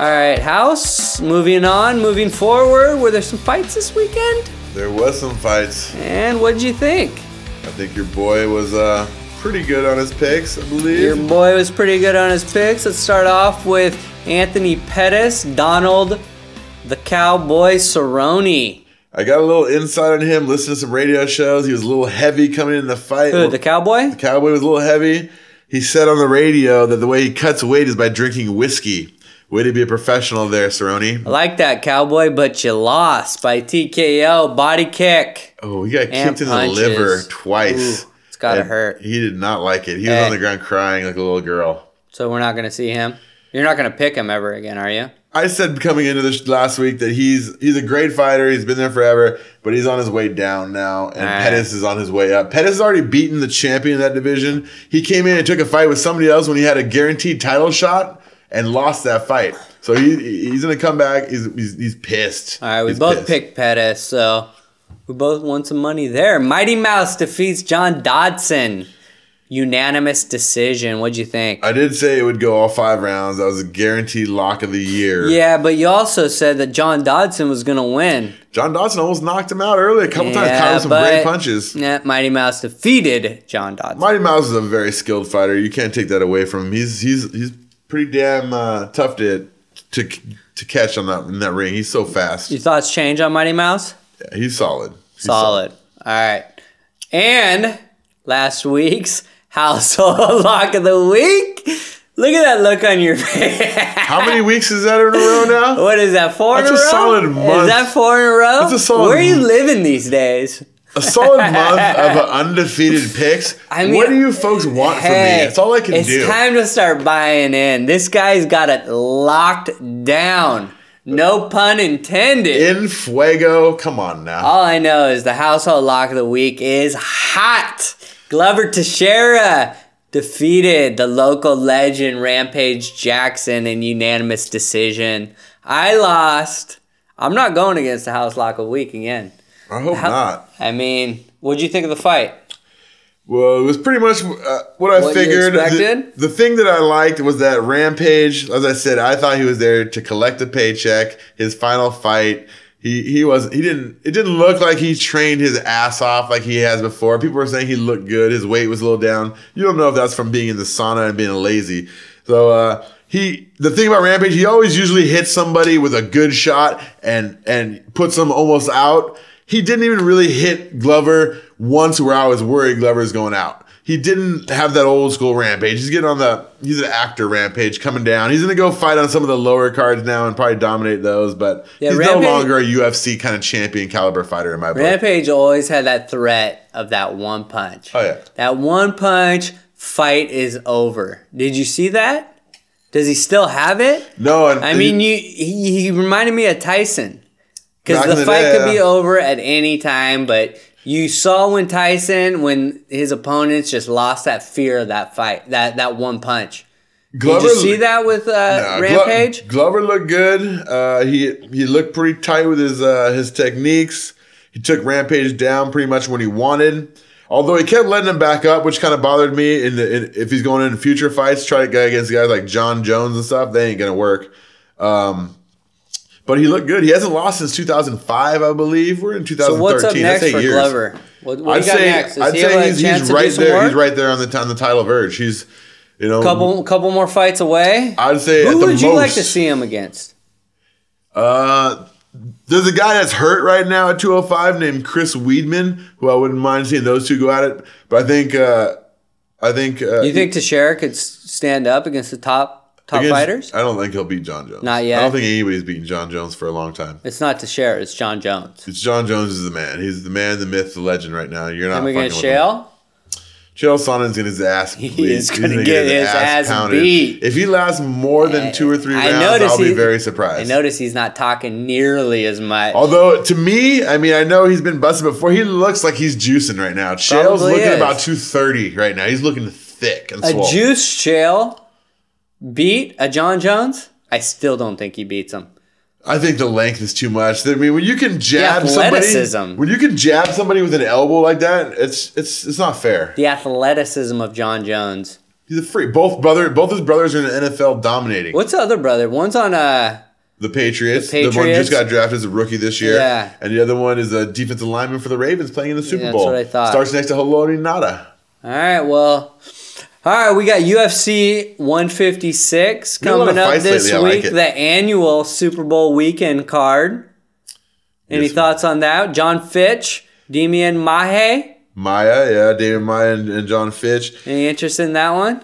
All right, House, moving forward. Were there some fights this weekend? There was some fights. And what did you think? I think your boy was pretty good on his picks, I believe. Your boy was pretty good on his picks. Let's start off with Anthony Pettis, Donald the Cowboy Cerrone. I got a little insight on him, listening to some radio shows. He was a little heavy coming in the fight. Who, the Cowboy? The Cowboy was a little heavy. He said on the radio that the way he cuts weight is by drinking whiskey. Way to be a professional there, Cerrone. I like that, Cowboy, but you lost by TKO, body kick. Oh, he got kicked in the liver twice. Ooh, it's got to hurt. He did not like it. He was on the ground crying like a little girl. So we're not going to see him? You're not going to pick him ever again, are you? I said coming into this last week that he's a great fighter. He's been there forever, but he's on his way down now, and Pettis is on his way up. Pettis has already beaten the champion of that division. He came in and took a fight with somebody else when he had a guaranteed title shot and lost that fight. So he's going to come back. He's pissed. All right, we both picked Pettis, so we both won some money there. Mighty Mouse defeats John Dodson. Unanimous decision. What'd you think? I did say it would go all 5 rounds. That was a guaranteed lock of the year. Yeah, but you also said that John Dodson was going to win. John Dodson almost knocked him out early a couple times. Caught him some great punches. Yeah, Mighty Mouse defeated John Dodson. Mighty Mouse is a very skilled fighter. You can't take that away from him. He's pretty damn tough to catch in that ring. He's so fast. Your thoughts change on Mighty Mouse? Yeah, he's solid. Solid. All right. And last week's Household Lock of the Week. Look at that look on your face. How many weeks is that in a row now? What is that, 4 in a row? That's a solid month. Is that 4 in a row? That's a solid. Where are you living these days? A solid month of undefeated picks. I mean, what do you folks want from me? That's all I can do. It's time to start buying in. This guy's got it locked down. No pun intended. In fuego. Come on now. All I know is the Household Lock of the Week is hot. Glover Teixeira defeated the local legend Rampage Jackson in unanimous decision. I lost. I'm not going against the House Lock of the Week again. I hope not. I mean, what'd you think of the fight? Well, it was pretty much what I figured. You expected? The thing that I liked was that Rampage, as I said, I thought he was there to collect a paycheck. His final fight, it didn't look like he trained his ass off like he has before. People were saying he looked good. His weight was a little down. You don't know if that's from being in the sauna and being lazy. So the thing about Rampage, he always usually hits somebody with a good shot and puts them almost out. He didn't even really hit Glover once where I was worried Glover's going out. He didn't have that old school Rampage. He's an actor Rampage coming down. He's going to go fight on some of the lower cards now and probably dominate those, but he's no longer a UFC kind of champion caliber fighter in my book. Rampage always had that threat of that one punch. Oh, yeah. That one punch, fight is over. Did you see that? Does he still have it? No. I mean, he reminded me of Tyson. Because the fight could be over at any time, but you saw when his opponents just lost that fear of that fight, that one punch. Did you see that with Rampage? Glover looked good. He looked pretty tight with his techniques. He took Rampage down pretty much when he wanted. Although he kept letting him back up, which kind of bothered me. If he's going into future fights, try to go against guys like John Jones and stuff, they ain't gonna work. But he looked good. He hasn't lost since 2005, I believe. We're in 2013. So what's up next for years. Glover? What do you got next? I'd say he's right there. He's right there on the title verge. He's, couple more fights away. I'd say who would you like to see him against? There's a guy that's hurt right now at 205 named Chris Weidman, who I wouldn't mind seeing those two go at it. But I think you think Teixeira could stand up against the top fighters? I don't think he'll beat John Jones. Not yet. I don't think anybody's beaten John Jones for a long time. It's not Teixeira. It's John Jones. It's John Jones is the man. He's the man, the myth, the legend right now. You're not. Am we going to Chael? Chael Sonnen's getting his ass beat. He's going to get his ass beat. If he lasts more than 2 or 3 rounds, I'll be very surprised. I notice he's not talking nearly as much. Although, to me, I mean, I know he's been busted before. He looks like he's juicing right now. Chael's looking about 230 right now. He's looking thick and swole. A juiced Chael beat a John Jones? I still don't think he beats him. I think the length is too much. I mean, when you can jab somebody with an elbow like that, it's not fair. The athleticism of John Jones. He's a freak. Both his brothers are in the NFL dominating. What's the other brother? One's on the Patriots. The one just got drafted as a rookie this year. Yeah. And the other one is a defensive lineman for the Ravens playing in the Super Bowl. That's what I thought. Starts next to Haloti Nada. All right, well, we got UFC 156 coming up this week, the annual Super Bowl weekend card. Any thoughts on that? John Fitch, Demian Maia. David Maia and John Fitch. Any interest in that one?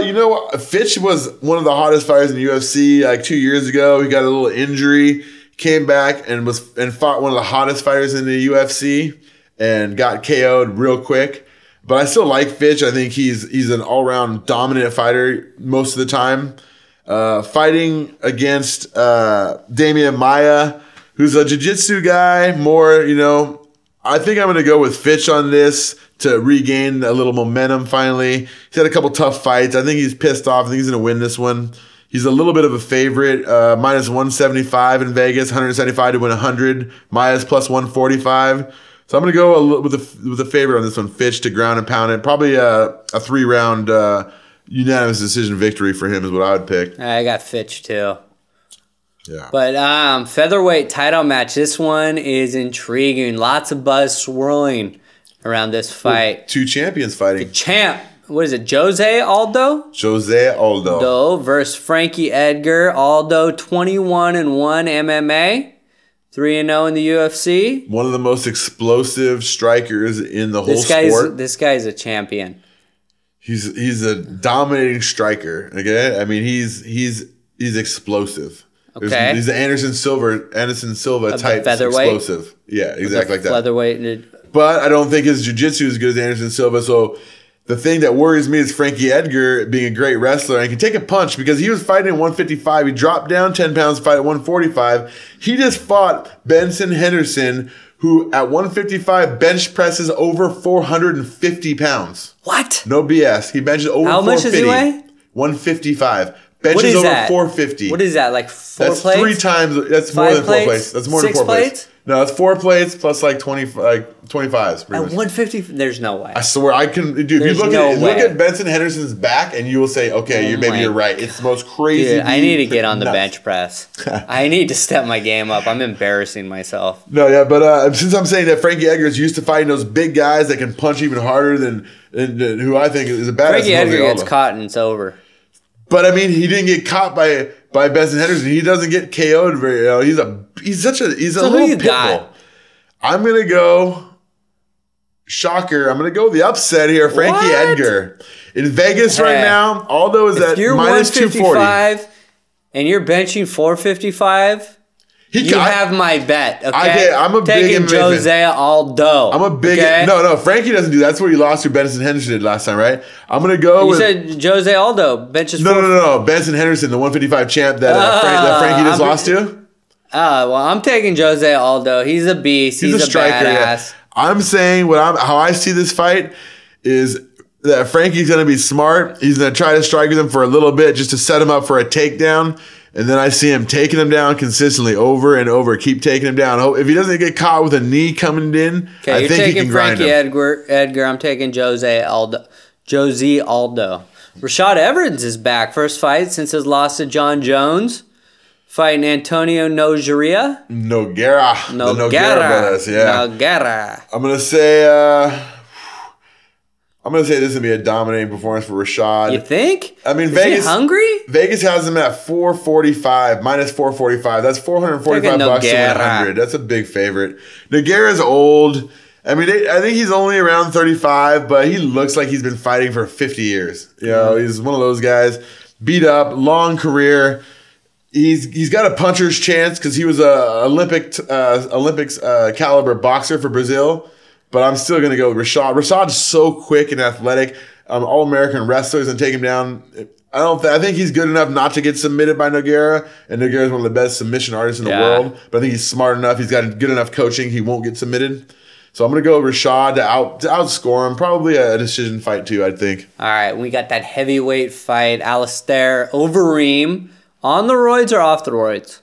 You know what? Fitch was one of the hottest fighters in the UFC like 2 years ago. He got a little injury, came back and fought one of the hottest fighters in the UFC and got KO'd real quick. But I still like Fitch. I think he's an all-around dominant fighter most of the time. Fighting against Demian Maia, who's a jiu-jitsu guy, more, I think I'm going to go with Fitch on this to regain a little momentum finally. He's had a couple tough fights. I think he's pissed off. I think he's going to win this one. He's a little bit of a favorite. Minus 175 in Vegas, 175 to win 100. Maia's plus 145. So I'm going to go with the favorite on this one, Fitch to ground and pound it. Probably a 3-round unanimous decision victory for him is what I would pick. I got Fitch too. Yeah. But featherweight title match, this one is intriguing. Lots of buzz swirling around this fight. Ooh, 2 champions fighting. The champ, what is it, Jose Aldo? Jose Aldo. Versus Frankie Edgar. Aldo 21-1 MMA. 3-0 in the UFC. One of the most explosive strikers in the whole sport. This guy's a champion. He's a dominating striker. Okay, I mean he's explosive. Okay, he's the Anderson Silva type explosive. Yeah, exactly like that. Featherweight, but I don't think his jiu-jitsu is as good as Anderson Silva. So the thing that worries me is Frankie Edgar being a great wrestler and can take a punch because he was fighting at 155. He dropped down 10 pounds to fight at 145. He just fought Benson Henderson, who at 155 bench presses over 450 pounds. What? No BS. He benches over 450. How much does he weigh? 155. Benches over 450. What is that, like 4 plates? That's 3 times. That's more than 4 plates. That's more than 4 plates. No, it's 4 plates plus like 25s. At 150, there's no way. I swear I can. Dude, if you look at Benson Henderson's back, and you will say, "Okay, maybe you're right." It's the most crazy. Dude, I need to get on the bench press. I need to step my game up. I'm embarrassing myself. No, yeah, but since I'm saying that Frankie Edgar is used to fighting those big guys that can punch even harder than who I think is a badass. Frankie Edgar gets caught and it's over. But I mean, he didn't get caught by Benson Henderson. He doesn't get KO'd very. He's a little pit bull. I'm gonna go. Shocker! I'm gonna go with the upset here, Frankie Edgar in Vegas right now. Aldo is at minus 240, and you're benching 455. You have my bet. Okay, I'm taking Jose Aldo. I'm a big no. Frankie doesn't do that. That's what he lost to Benson Henderson did last time, right? I'm gonna go. You said Jose Aldo benches. No. Benson Henderson, the 155 champ that Frankie just lost to. Well, I'm taking Jose Aldo. He's a beast. He's a striker. Badass. Yeah. I'm saying how I see this fight is that Frankie's going to be smart. He's going to try to strike with him for a little bit just to set him up for a takedown. And then I see him taking him down consistently over and over. Keep taking him down. If he doesn't get caught with a knee coming in, I think he can grind him. Edgar. I'm taking Jose Aldo. Rashad Evans is back. First fight since his loss to John Jones. Fighting Antonio Nogueira. Nogueira brothers, yeah. Nogueira. I'm gonna say this is gonna be a dominating performance for Rashad. You think? I mean, Vegas hungry? Vegas has him at 445, minus 445. That's $445 to win 100. That's a big favorite. Nogueira's old. I mean, I think he's only around 35, but he looks like he's been fighting for 50 years. He's one of those guys. Beat up, long career. He's got a puncher's chance because he was a Olympics caliber boxer for Brazil, but I'm still gonna go with Rashad. Rashad's so quick and athletic, all-American wrestlers and take him down. I think he's good enough not to get submitted by Nogueira, and Nogueira is one of the best submission artists in the world. But I think he's smart enough. He's got good enough coaching. He won't get submitted. So I'm gonna go with Rashad to outscore him. Probably a decision fight too. I think. All right, we got that heavyweight fight: Alistair Overeem. On the roids or off the roids?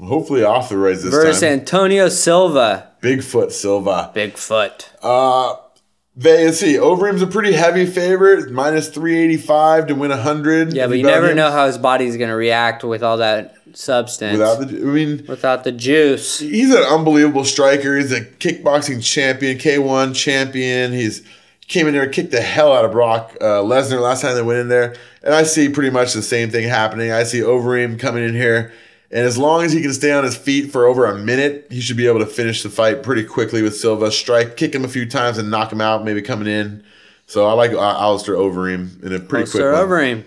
Hopefully off the roids this time. Versus Antonio Silva. Bigfoot Silva. Bigfoot. Let's see. Overeem's a pretty heavy favorite, minus 385 to win 100. Yeah, but you never know how his body's going to react with all that substance. Without the juice. He's an unbelievable striker. He's a kickboxing champion, K1 champion. He's came in there and kicked the hell out of Brock Lesnar last time they went in there. And I see pretty much the same thing happening. I see Overeem coming in here. And as long as he can stay on his feet for over a minute, he should be able to finish the fight pretty quickly with Silva. Kick him a few times and knock him out, maybe coming in. So I like Alistair Overeem in a pretty quick one. Overeem.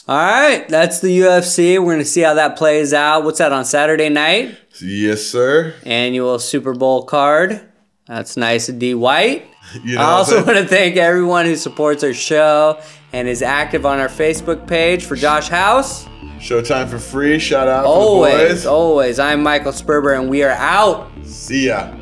All right, that's the UFC. We're going to see how that plays out. What's that, on Saturday night? Yes, sir. Annual Super Bowl card. That's nice of D. White. I also want to thank everyone who supports our show and is active on our Facebook page. For Josh House. Showtime for free. Shout out always, for the boys. Always. I'm Michael Sperber, and we are out. See ya.